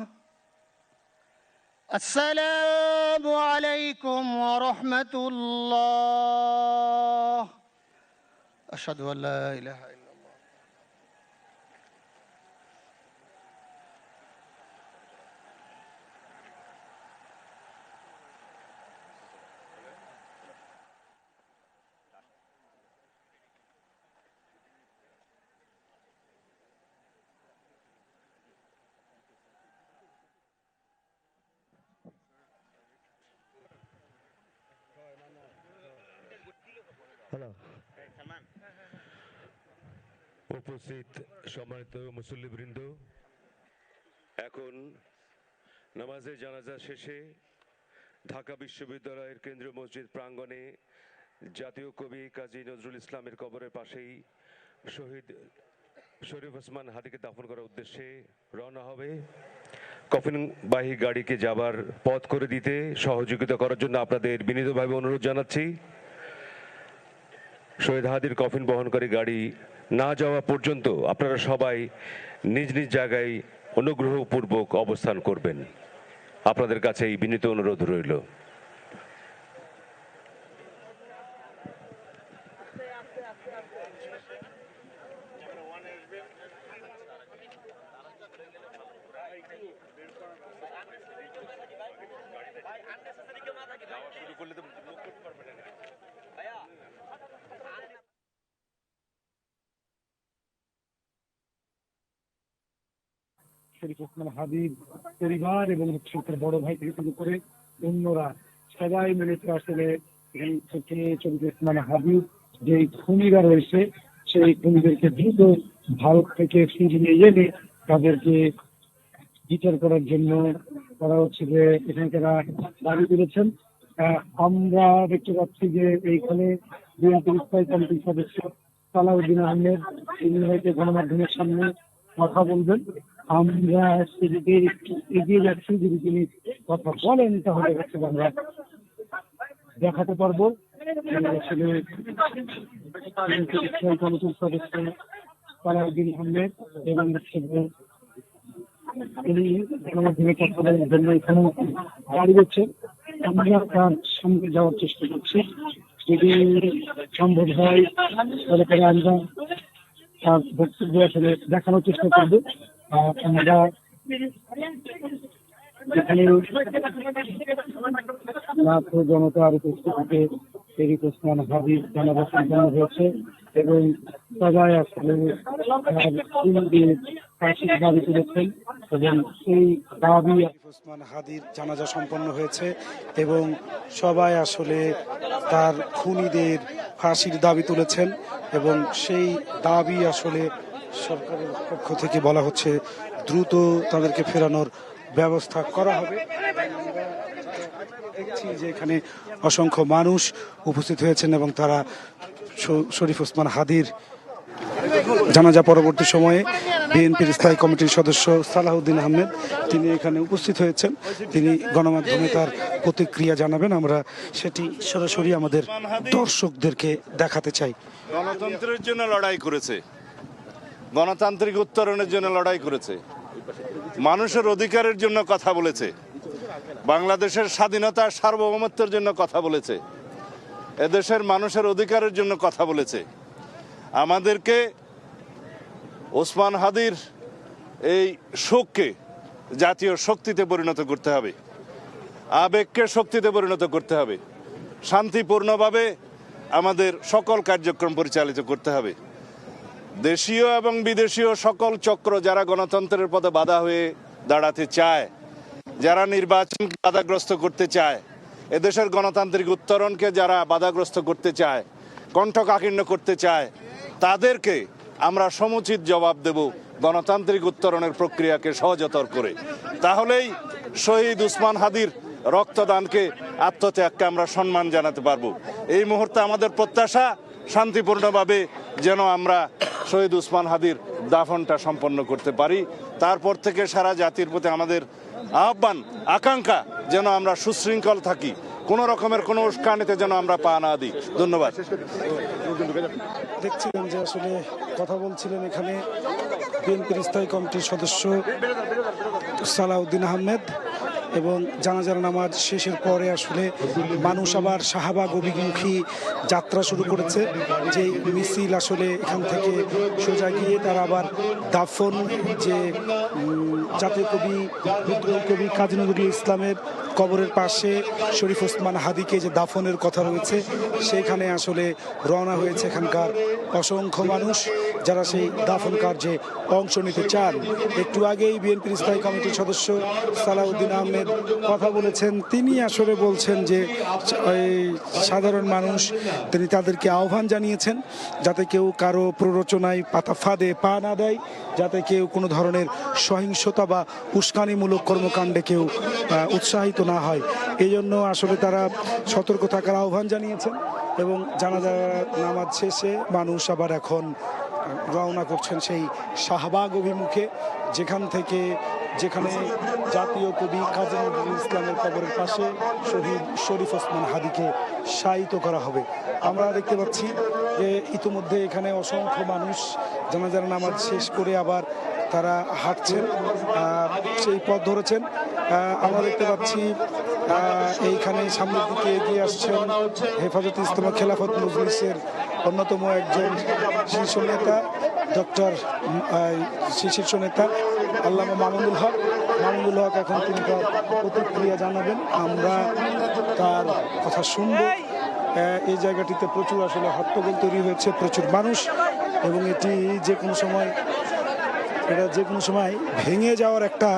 السلام عليكم ورحمة الله. أشهد أن لا إله إلا الله. উপস্থিত সম্মানিত মুসল্লিবৃন্দ, এখন নামাজে জানাজা শেষে ঢাকা বিশ্ববিদ্যালয়ের কেন্দ্রীয় মসজিদ প্রাঙ্গণে জাতীয় কবি কাজী নজরুল ইসলামের কবরের পাশেই শহীদ শরীফ ওসমান হাদিকে দাফন করার উদ্দেশ্যে রওনা হবে। কফিনবাহী গাড়িকে যাবার পথ করে দিতে সহযোগিতা করার জন্য আপনাদের বিনীতভাবে অনুরোধ জানাচ্ছি। শহীদ হাদির কফিন বহনকারী গাড়ি না যাওয়া পর্যন্ত আপনারা সবাই নিজ নিজ জায়গায় অনুগ্রহপূর্বক অবস্থান করবেন। আপনাদের কাছে এই বিনীত অনুরোধ রইল। শরীফ ওসমান হাদির পরিবার এবং তার বড় ভাই থেকে শুরু করে অন্যরা সবাই মিলে আসলে এখান থেকে শরীফ ওসমান হাদির যে খুনিরা রয়েছে সেই খুনিদেরকে দ্রুত ভারত থেকে ফিরিয়ে এনে তাদেরকে বিচার করার জন্য তারা হচ্ছে যে এখানকার দাবি করেছেন। আমরা দেখতে পাচ্ছি যে এইখানে বিএনপির স্থায়ী কমিটির সদস্য সালাউদ্দিন আহমেদ তিনি হয়তো গণমাধ্যমের সামনে কথা বলবেন। আমরা সেদিকে একটু এগিয়ে যাচ্ছি, যদি তিনি কথা বলেন তাহলে হচ্ছে আমরা দেখাতে পারবো। আসলে কমিটির সদস্য সালাউদ্দিন আহমেদ এবং তিনি গণমাধ্যমে কথা বলার জন্য এখানে দাঁড়িয়েছেন। আমরা তার সঙ্গে যাওয়ার চেষ্টা করছি, যদি সম্ভব হয় তাহলে আমরা তার বক্তব্য আসলে দেখানোর চেষ্টা করবো। আমরা এখানে লাখো জনতার উপস্থিতিতে শরীফ ওসমান হাদির জানাজা সম্পন্ন হয়েছে এবং সবাই আসলে ফাঁসির দাবি তুলেছেন এবং সেই দাবি ওসমান হাদির জানাজা সম্পন্ন হয়েছে এবং সবাই আসলে তার খুনিদের ফাঁসির দাবি তুলেছেন এবং সেই দাবি আসলে সরকারের পক্ষ থেকে বলা হচ্ছে দ্রুত তাদেরকে ফেরানোর ব্যবস্থা করা হবে। দেখছি যে এখানে অসংখ্য মানুষ উপস্থিত হয়েছেন এবং তারা শরীফ ওসমান হাদির জানাজা পরবর্তী সময়ে বিএনপির স্থায়ী কমিটির সদস্য সালাহউদ্দিন আহমেদ তিনি এখানে উপস্থিত হয়েছেন। তিনি গণমাধ্যমে তার প্রতিক্রিয়া জানাবেন, আমরা সেটি সরাসরি আমাদের দর্শকদেরকে দেখাতে চাই। গণতন্ত্রের জন্য লড়াই করেছে, গণতান্ত্রিক উত্তরণের জন্য লড়াই করেছে, মানুষের অধিকারের জন্য কথা বলেছে, বাংলাদেশের স্বাধীনতা সার্বভৌমত্বের জন্য কথা বলেছে, এদেশের মানুষের অধিকারের জন্য কথা বলেছে। আমাদেরকে ওসমান হাদির এই শোককে জাতীয় শক্তিতে পরিণত করতে হবে, আবেগকে শক্তিতে পরিণত করতে হবে, শান্তিপূর্ণভাবে আমাদের সকল কার্যক্রম পরিচালিত করতে হবে। দেশীয় এবং বিদেশীয় সকল চক্র যারা গণতন্ত্রের পথে বাধা হয়ে দাঁড়াতে চায়, যারা নির্বাচনকে বাধাগ্রস্ত করতে চায়, এদেশের গণতান্ত্রিক উত্তরণকে যারা বাধাগ্রস্ত করতে চায়, কণ্ঠকাঠিন্য করতে চায়, তাদেরকে আমরা সমুচিত জবাব দেব গণতান্ত্রিক উত্তরণের প্রক্রিয়াকে সহজতর করে। তাহলেই শহীদ ওসমান হাদির রক্তদানকে, আত্মত্যাগকে আমরা সম্মান জানাতে পারবো। এই মুহূর্তে আমাদের প্রত্যাশা শান্তিপূর্ণভাবে যেন আমরা শহীদ ওসমান হাদির দাফনটা সম্পন্ন করতে পারি। তারপর থেকে সারা জাতির প্রতি আমাদের আহ্বান, আকাঙ্ক্ষা যেন আমরা সুশৃঙ্খল থাকি, কোনো রকমের কোনো উস্কানিতে যেন আমরা পা না দিই। ধন্যবাদ। দেখছিলেন যে আসলে কথা বলছিলেন এখানে বিএনপির স্থায়ী কমিটির সদস্য সালাউদ্দিন আহমেদ এবং জানাজার নামাজ শেষের পরে আসলে মানুষ আবার শাহবাগ অভিমুখী যাত্রা শুরু করেছে। যে মিছিল আসলে এখান থেকে সোজা গিয়ে তারা আবার দাফন, যে জাতীয় কবি বিদ্রোহী কবি কাজী নজরুল ইসলামের কবরের পাশে শরীফ ওসমান হাদিকে যে দাফনের কথা রয়েছে সেখানে আসলে রওনা হয়েছে এখানকার অসংখ্য মানুষ যারা সেই দাফন কার্যে অংশ নিতে চান। একটু আগেই বিএনপির স্থায়ী কমিটির সদস্য সালাউদ্দিন আহমেদ কথা বলেছেন। তিনি আসলে বলছেন যে সাধারণ মানুষ, তিনি তাদেরকে আহ্বান জানিয়েছেন যাতে কেউ কারো প্ররোচনায় পাতা ফাঁদে পা না দেয়, যাতে কেউ কোনো ধরনের সহিংসতা বা উস্কানিমূলক কর্মকাণ্ডে কেউ উৎসাহিত না হয়। এই জন্য আসলে তারা সতর্ক থাকার আহ্বান জানিয়েছেন এবং জানাজা নামাজ শেষে মানুষ আবার এখন রওনা করছেন সেই শাহবাগ অভিমুখে, যেখানে জাতীয় কবি কাজী নজরুল ইসলামের কবরের পাশে শহীদ শরীফ ওসমান হাদিকে শায়িত করা হবে। আমরা দেখতে পাচ্ছি যে ইতিমধ্যে এখানে অসংখ্য মানুষ জানাজার নামাজ শেষ করে আবার তারা হাঁটছেন, সেই পথ ধরেছেন। আমরা দেখতে পাচ্ছি এইখানে সামনের দিকে এগিয়ে আসছেন হেফাজতে ইসলাম খেলাফত মজলিসের অন্যতম একজন শীর্ষ নেতা, শীর্ষ নেতা আল্লামা মামুনুল হক। মামুনুল হক এখন তিনি তার প্রতিক্রিয়া জানাবেন, আমরা তার কথা শুনব। এই জায়গাটিতে প্রচুর আসলে হট্টগোল তৈরি হয়েছে, প্রচুর মানুষ, এবং এটি যে কোনো সময় ভেঙে যাওয়ার একটা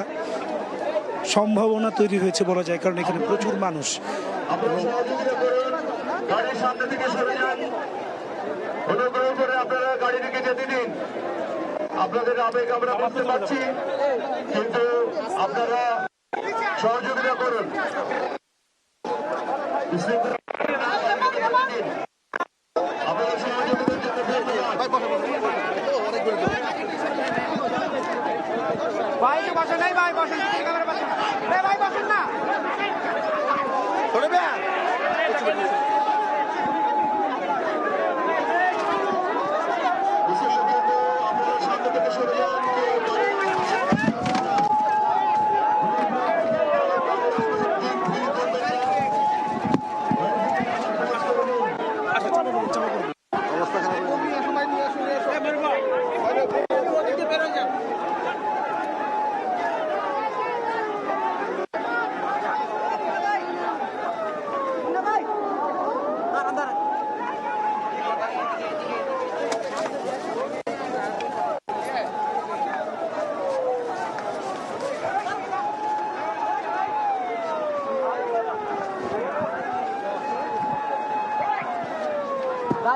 সম্ভাবনা তৈরি হয়েছে বলা যায়, কারণ এখানে প্রচুর মানুষ। আপনারা গাড়ি দিকে যেতে দিন, আপনাদের আবেগ আমরা বুঝতে পারছি, কিন্তু আপনারা সহযোগিতা করুন। আপনারা সহযোগিতার জন্য ভাই বসে নাই, ভাই বসেন, ভাই বসেন না।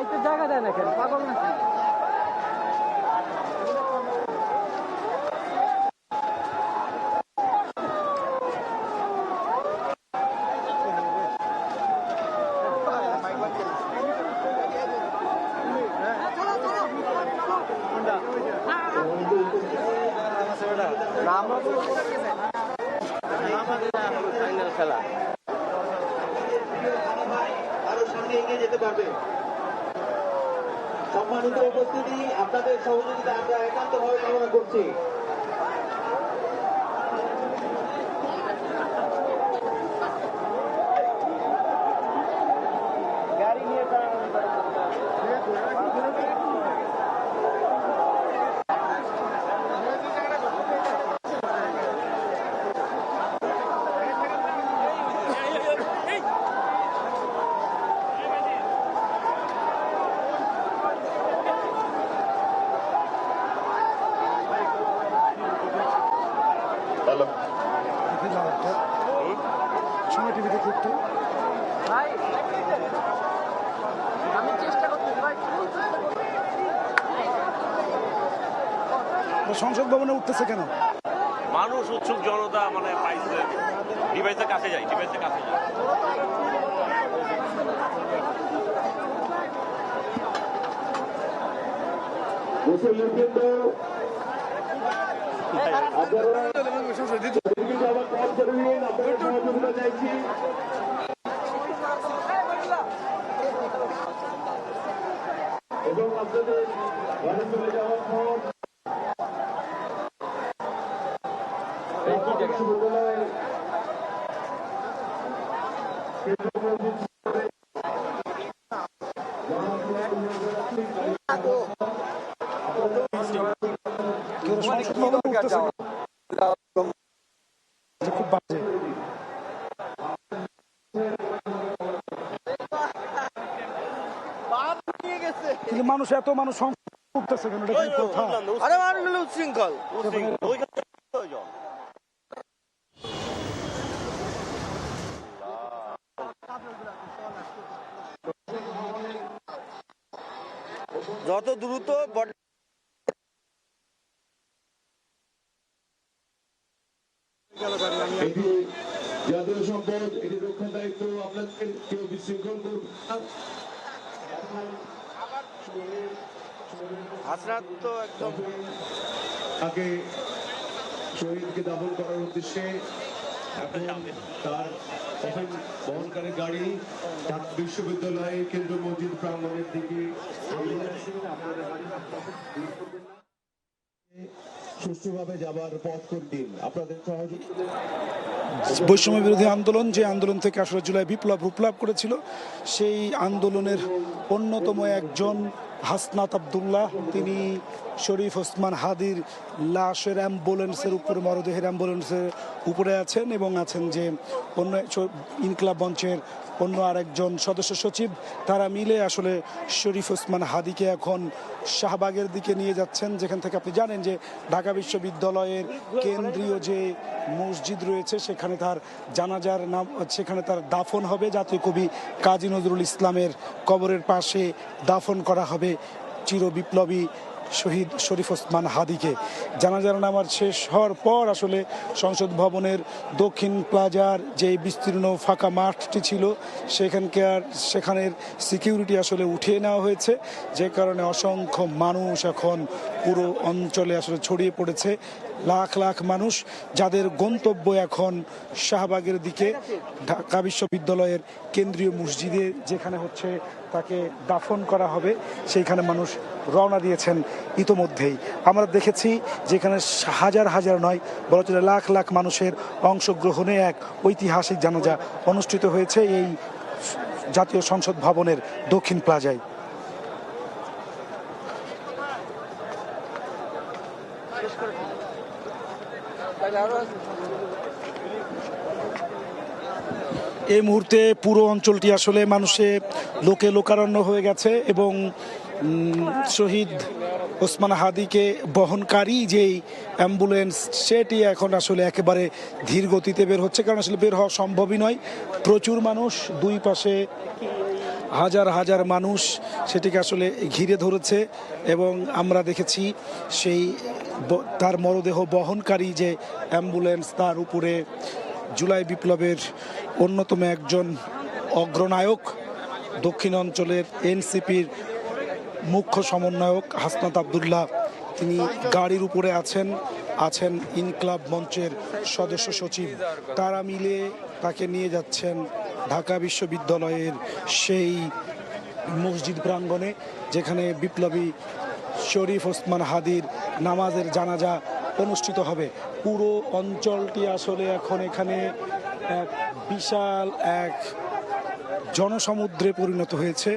যাইতে জায়গা দেয় না কেন, পাগল নাকি? খেলা আরো সামনে এগিয়ে যেতে পারবে। সম্মানিত উপস্থিতি, আপনাদের সহযোগিতা আমরা একান্তভাবে কামনা করছি। সময় টিভি দেখি একটু। ভাই আমি চেষ্টা করতেছি ভাই। সংসদ ভবনে উঠতেছে কেন? মানুষ উৎসুক জনতা মানে পাইছে, ডিভাইসের কাছে যায়, ডিভাইসের কাছে যায়। মুসলিমবৃন্দ, আপনারা আবার পথ করে নিন, আপনাদের সহযোগিতা চাইছি। এবং আপনাদের ঘরে চলে যাওয়ার পর বিশ্ববিদ্যালয় সংসদ ভবনে উঠতেছে খুব বাজে। কিন্তু মানুষ এত মানুষ সংসদ উঠতেছে কেন? এটা কি কথা? আরে মানুষ উচ্ছৃঙ্খল। যত দ্রুত এটি জাতীয় সম্পদ, এটি রক্ষার দায়িত্ব আপনাদের, কেউ বিশৃঙ্খল করবে না। হাসনাত তো একদম তাকে শহীদকে দাফন করার উদ্দেশ্যে এখন তার কফিন বহনকারী গাড়ি ঢাকা বিশ্ববিদ্যালয়ে কেন্দ্র মসজিদ প্রাঙ্গণের দিকে সুষ্ঠুভাবে যাবার পথ করে দিন। আপনাদের সহযোগিতা। বৈষম্য বিরোধী আন্দোলন, যে আন্দোলন থেকে আসলে জুলাই বিপ্লব রূপলাভ করেছিল, সেই আন্দোলনের অন্যতম একজন হাসনাত আবদুল্লাহ, তিনি শরীফ ওসমান হাদির লাশের অ্যাম্বুলেন্সের উপরে, মরদেহের অ্যাম্বুলেন্সের উপরে আছেন এবং আছেন যে অন্য ইনকিলাব মঞ্চের অন্য আরেকজন সদস্য সচিব, তারা মিলে আসলে শরীফ ওসমান হাদিকে এখন শাহবাগের দিকে নিয়ে যাচ্ছেন, যেখান থেকে আপনি জানেন যে ঢাকা বিশ্ববিদ্যালয়ের কেন্দ্রীয় যে মসজিদ রয়েছে সেখানে তার জানাজার নাম, সেখানে তার দাফন হবে। জাতীয় কবি কাজী নজরুল ইসলামের কবরের পাশে দাফন করা হবে চির বিপ্লবী শহীদ শরীফ ওসমান হাদিকে। জানাজার নামাজ শেষ হওয়ার পর আসলে সংসদ ভবনের দক্ষিণ প্লাজার যে বিস্তীর্ণ ফাঁকা মাঠটি ছিল সেখানের সিকিউরিটি আসলে উঠিয়ে নেওয়া হয়েছে, যে কারণে অসংখ্য মানুষ এখন পুরো অঞ্চলে আসলে ছড়িয়ে পড়েছে। লাখ লাখ মানুষ, যাদের গন্তব্য এখন শাহবাগের দিকে, ঢাকা বিশ্ববিদ্যালয়ের কেন্দ্রীয় মসজিদে যেখানে হচ্ছে তাকে দাফন করা হবে, সেইখানে মানুষ রওনা দিয়েছেন ইতোমধ্যেই। আমরা দেখেছি যেখানে হাজার হাজার নয়, বলা চলে লাখ লাখ মানুষের অংশগ্রহণে এক ঐতিহাসিক জানাজা অনুষ্ঠিত হয়েছে এই জাতীয় সংসদ ভবনের দক্ষিণ প্লাজায়। এই মুহূর্তে পুরো অঞ্চলটি আসলে মানুষে লোকে লোকারণ্য হয়ে গেছে এবং শহীদ ওসমান হাদিকে বহনকারী যেই অ্যাম্বুলেন্স সেটি এখন আসলে একেবারে ধীর গতিতে বের হচ্ছে, কারণ আসলে বের হওয়া সম্ভবই নয়। প্রচুর মানুষ, দুই পাশে হাজার হাজার মানুষ সেটিকে আসলে ঘিরে ধরেছে এবং আমরা দেখেছি সেই তার মরদেহ বহনকারী যে অ্যাম্বুলেন্স, তার উপরে জুলাই বিপ্লবের অন্যতম একজন অগ্রনায়ক দক্ষিণ অঞ্চলের এনসিপির মুখ্য সমন্বয়ক হাসনাত আবদুল্লাহ, তিনি গাড়ির উপরে আছেন ইনকলাব মঞ্চের সদস্য সচিব, তারা মিলে তাকে নিয়ে যাচ্ছেন ঢাকা বিশ্ববিদ্যালয়ের সেই মসজিদ প্রাঙ্গণে, যেখানে বিপ্লবী শরীফ ওসমান হাদির নামাজের জানাজা অনুষ্ঠিত হবে। পুরো অঞ্চলটি আসলে এখন এখানে এক বিশাল এক জনসমুদ্রে পরিণত হয়েছে।